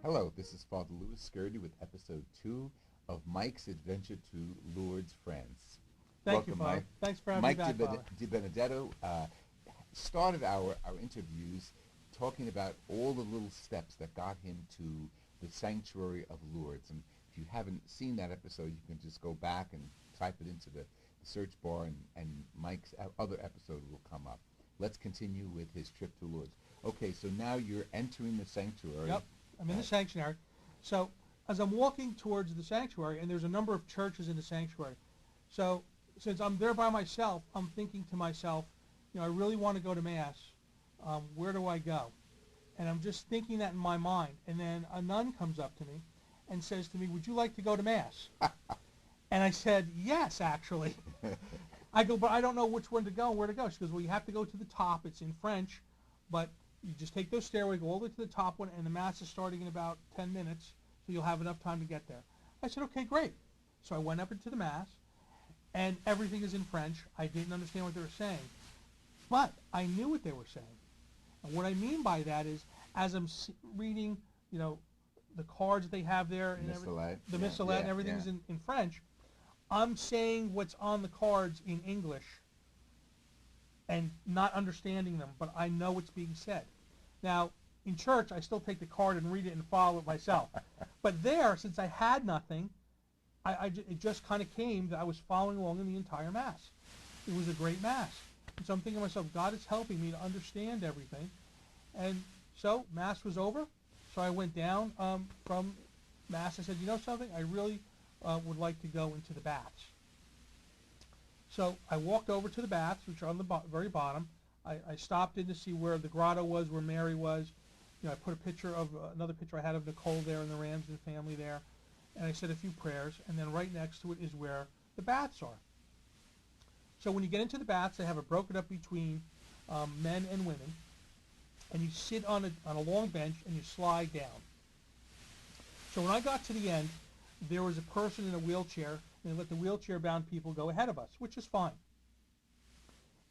Hello, this is Father Louis Scurti with episode 2 of Mike's Adventure to Lourdes, France. Thank you, Welcome, Father. Mike. Thanks for having me Mike back, Father. Di Benedetto started our interviews talking about all the little steps that got him to the sanctuary of Lourdes. And if you haven't seen that episode, you can just go back and type it into the search bar, and Mike's other episode will come up. Let's continue with his trip to Lourdes. Okay, so now you're entering the sanctuary. Yep, I'm in the sanctuary. So as I'm walking towards the sanctuary, and there's a number of churches in the sanctuary, so since I'm there by myself, I'm thinking to myself, I really want to go to Mass. Where do I go? And I'm just thinking that in my mind. And then a nun comes up to me and says to me, would you like to go to Mass? And I said, yes, actually. I go, but I don't know which one to go and where to go. She goes, well, you have to go to the top. It's in French, but you just take those stairways, go all the way to the top one, and the Mass is starting in about 10 minutes, so you'll have enough time to get there. I said, okay, great. So I went up into the Mass, and everything is in French. I didn't understand what they were saying, but I knew what they were saying. And what I mean by that is, as I'm reading, the cards that they have there, and the Missalette, and everything's in French, I'm saying what's on the cards in English and not understanding them, but I know what's being said. Now, in church, I still take the card and read it and follow it myself. But there, since I had nothing, it just kind of came that I was following along in the entire Mass. It was a great Mass. And so I'm thinking to myself, God is helping me to understand everything. And so Mass was over. So I went down from Mass. I said, you know something? I really would like to go into the baths. So I walked over to the baths, which are on the very bottom. I stopped in to see where the grotto was, where Mary was. I put another picture I had of Nicole there and the Ramsden family there. And I said a few prayers. And then right next to it is where the baths are. So when you get into the baths, they have it broken up between men and women. And you sit on a long bench and you slide down. So when I got to the end, there was a person in a wheelchair, and they let the wheelchair-bound people go ahead of us, which is fine.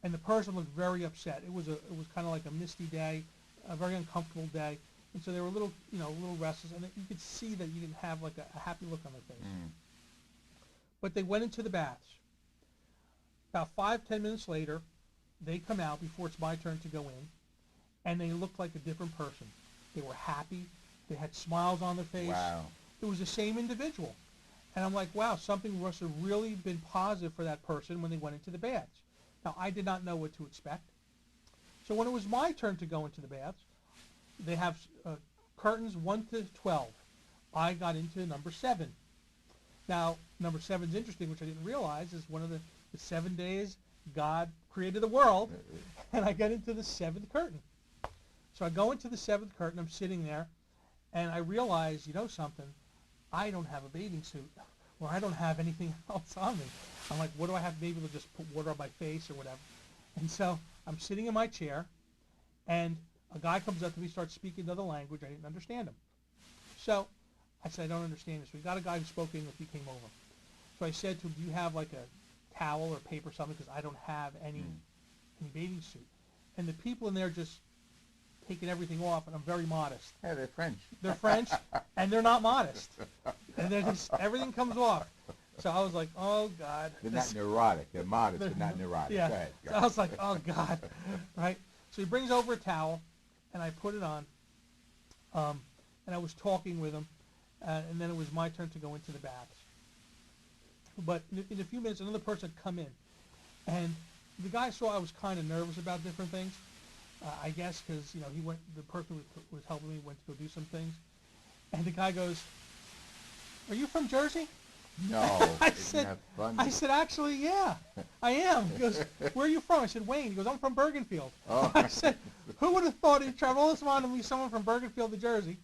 And the person looked very upset. It was kind of like a misty day, a very uncomfortable day, and so they were a little restless, and you could see that you didn't have like a happy look on their face. But they went into the baths. About 5-10 minutes later, they come out before it's my turn to go in, and they looked like a different person. They were happy. They had smiles on their face. Wow. It was the same individual. And I'm like, wow, something must have really been positive for that person when they went into the baths. Now, I did not know what to expect. So when it was my turn to go into the baths, they have curtains 1 to 12. I got into number 7. Now, number 7 is interesting, which I didn't realize, is one of the 7 days God created the world, and I got into the 7th curtain. So I go into the 7th curtain, I'm sitting there, and I realize, something, I don't have a bathing suit, or I don't have anything else on me. I'm like, what do I have? Maybe they'll just put water on my face or whatever. And so I'm sitting in my chair, and a guy comes up to me, starts speaking another language. I didn't understand him. So I said, I don't understand this. We got a guy who spoke English. He came over. So I said to him, do you have like a towel or paper or something? Because I don't have any bathing suit. And the people in there just taking everything off, and I'm very modest. Yeah, they're French. They're French, and they're not modest. And they're just, everything comes off. So I was like, oh, God. They're not neurotic. They're modest, but not neurotic. Yeah. Go ahead. So I was like, oh, God. Right? So he brings over a towel, and I put it on, and I was talking with him, and then it was my turn to go into the baths. But in a few minutes, another person had come in, and the guy saw I was kind of nervous about different things. I guess because the person who was helping me went to go do some things, and the guy goes, "Are you from Jersey?" No. I said, actually, yeah, I am. He goes, "Where are you from?" I said, "Wayne." He goes, "I'm from Bergenfield." Oh. I said, "Who would have thought he'd travel all this while to meet someone from Bergenfield to Jersey?"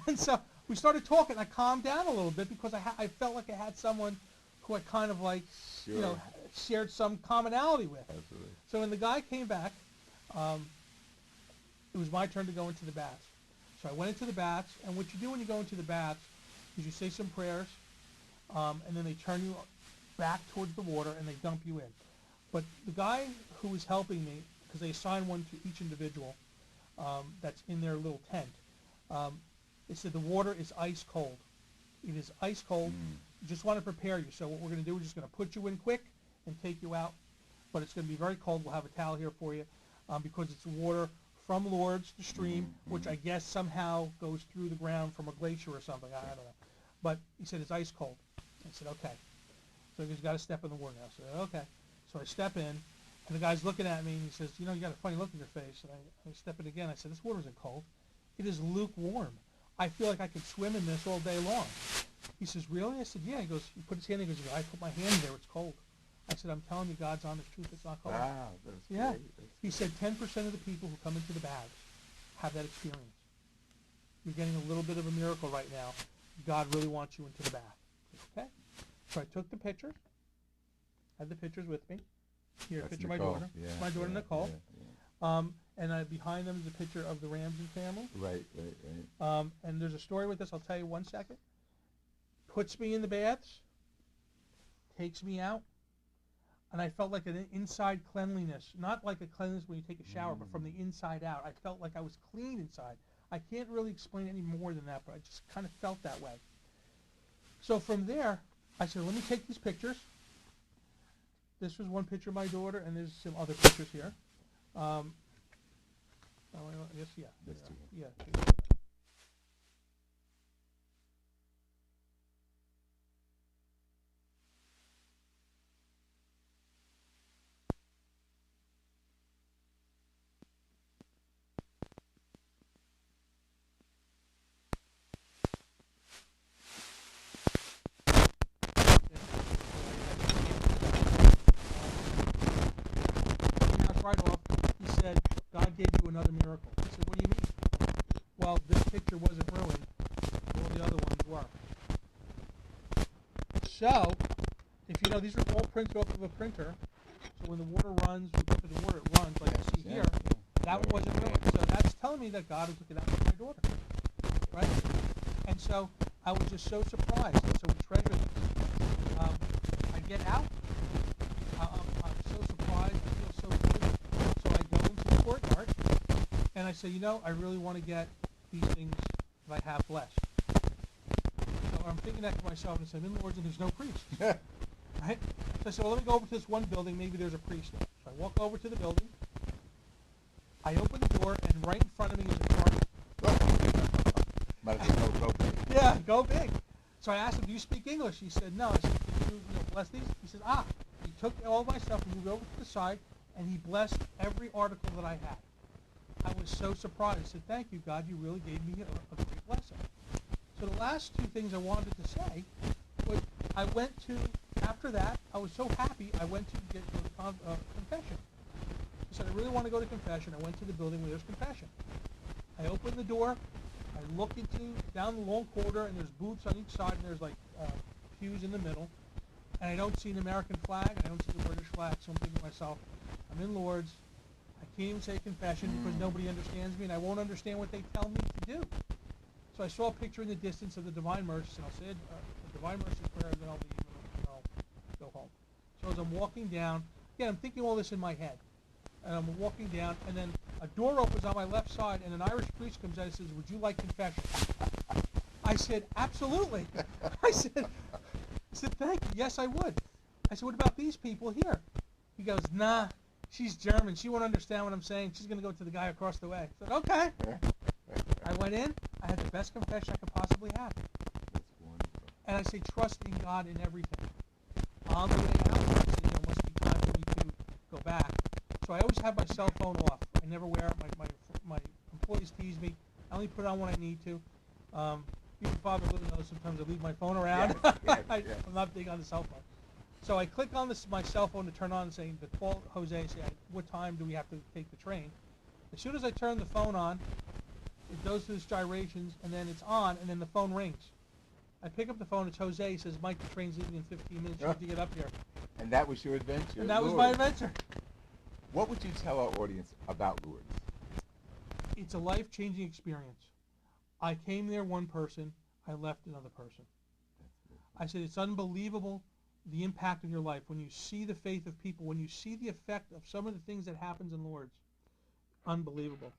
And so we started talking. I calmed down a little bit because I felt like I had someone who I kind of like, Sure. shared some commonality with. Absolutely. So when the guy came back, it was my turn to go into the baths. So I went into the baths, and what you do when you go into the baths is you say some prayers, and then they turn you back towards the water, and they dump you in. But the guy who was helping me, because they assign one to each individual that's in their little tent, They said the water is ice cold. It is ice cold. Just want to prepare you. So what we're going to do, we're just going to put you in quick and take you out. But it's going to be very cold. We'll have a towel here for you because it's water from Lourdes, the stream, which I guess somehow goes through the ground from a glacier or something. I don't know. But he said it's ice cold. I said, okay. So he's got to step in the water now. So I said, okay. So I step in, and the guy's looking at me, and he says, you know, you got a funny look in your face. And I step in again. I said, this water isn't cold. It is lukewarm. I feel like I could swim in this all day long. He says, really? I said, yeah. He goes, he put his hand in, he goes, I put my hand in there, it's cold. I said, I'm telling you God's honest truth, it's not cold. Wow, that's yeah. great. He said 10% of the people who come into the baths have that experience. You're getting a little bit of a miracle right now. God really wants you into the bath. Okay? So I took the pictures. I had the pictures with me. Here, That's picture Nicole. my daughter. Yeah, My daughter Nicole. Yeah. And behind them is a picture of the Ramsey family. Right. And there's a story with this. I'll tell you 1 second. Puts me in the baths. Takes me out. And I felt like an inside cleanliness. Not like a cleanliness when you take a shower, but from the inside out. I felt like I was clean inside. I can't really explain any more than that, but I just kind of felt that way. So from there, I said, let me take these pictures. This was one picture of my daughter, and there's some other pictures here. I guess, yeah. That's two. Yeah. Right off, he said, God gave you another miracle. I said, what do you mean? Well, this picture wasn't ruined. All the other ones were. So, if you know, these are all printed off of a printer. So when the water runs, we look at the water, it runs like you see here. That one wasn't ruined. So that's telling me that God was looking out for my daughter. Right? And so I was just so surprised. And so we treasure this. I get out. I'm so surprised. I feel so good. So I go into the courtyard, and I say, you know, I really want to get these things that I have blessed. So I'm thinking that to myself, and I said, I'm in Lourdes, and there's no priest. Right? So I said, well, let me go over to this one building. Maybe there's a priest there. So I walk over to the building. I open the door, and right in front of me is a cardinal. Might as well go big. Yeah, go big. So I asked him, do you speak English? He said, no. I said, can you bless these? He said, He took all my stuff and moved over to the side, and he blessed every article that I had. I was so surprised. I said, thank you, God. You really gave me a great blessing. So the last two things I wanted to say was I went to, after that, I was so happy, I went to get confession. I said, I really want to go to confession. I went to the building where there's confession. I opened the door. I look down the long corridor, and there's booths on each side, and there's like pews in the middle. And I don't see an American flag, and I don't see the British flag, so I'm thinking to myself, I'm in Lourdes, I can't even say confession because nobody understands me, and I won't understand what they tell me to do. So I saw a picture in the distance of the Divine Mercy, and I'll say the Divine Mercy prayer, and then I'll leave, and I'll go home. So as I'm walking down, again, I'm thinking all this in my head, and I'm walking down, and then a door opens on my left side, and an Irish priest comes out and says, would you like confession? I said, absolutely. I said, thank you. Yes, I would. I said, what about these people here? He goes, nah, she's German. She won't understand what I'm saying. She's going to go to the guy across the way. I said, okay. I went in. I had the best confession I could possibly have. That's wonderful. And I say, trust in God in everything. On the way out, I say, it must be time for me to go back. So I always have my cell phone off. I never wear it. My employees tease me. I only put it on when I need to. Even Father Lou knows sometimes I leave my phone around. I'm not big on the cell phone. So I click on my cell phone to turn on and say, to call Jose and say, what time do we have to take the train? As soon as I turn the phone on, it goes through its gyrations, and then it's on, and then the phone rings. I pick up the phone, it's Jose. He says, Mike, the train's leaving in 15 minutes. You have to get up here. And that was your adventure. And that was my adventure. What would you tell our audience about Lourdes? It's a life-changing experience. I came there one person, I left another person. I said it's unbelievable the impact in your life when you see the faith of people, when you see the effect of some of the things that happens in Lourdes. Unbelievable.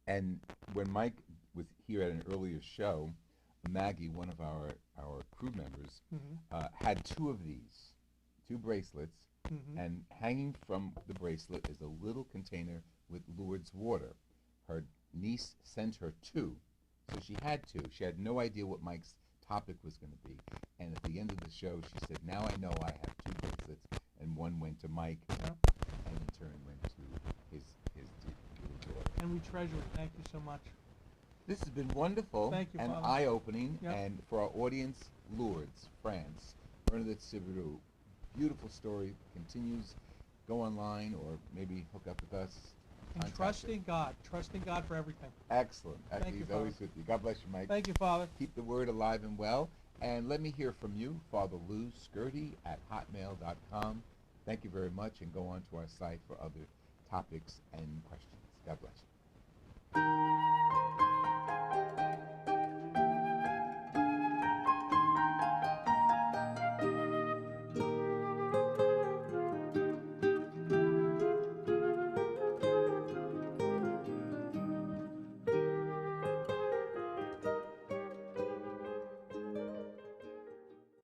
And when Mike with here at an earlier show, Maggie, one of our crew members, had two of these, two bracelets, and hanging from the bracelet is a little container with Lourdes water. Her niece sent her two, so she had two. She had no idea what Mike's topic was going to be. And at the end of the show, she said, now I know I have two bracelets, and one went to Mike, and in turn went to his little daughter. And we treasure it. Thank you so much. This has been wonderful. Thank you, and Father. eye-opening. Yep. And for our audience, Lourdes, France, Bernadette Sibiru, beautiful story, continues. Go online or maybe hook up with us. And trusting God for everything. Excellent. Thank you, He's Father. always with you. God bless you, Mike. Thank you, Father. Keep the word alive and well. And let me hear from you, Father Lou Scurti at hotmail.com. Thank you very much, and go on to our site for other topics and questions. God bless you.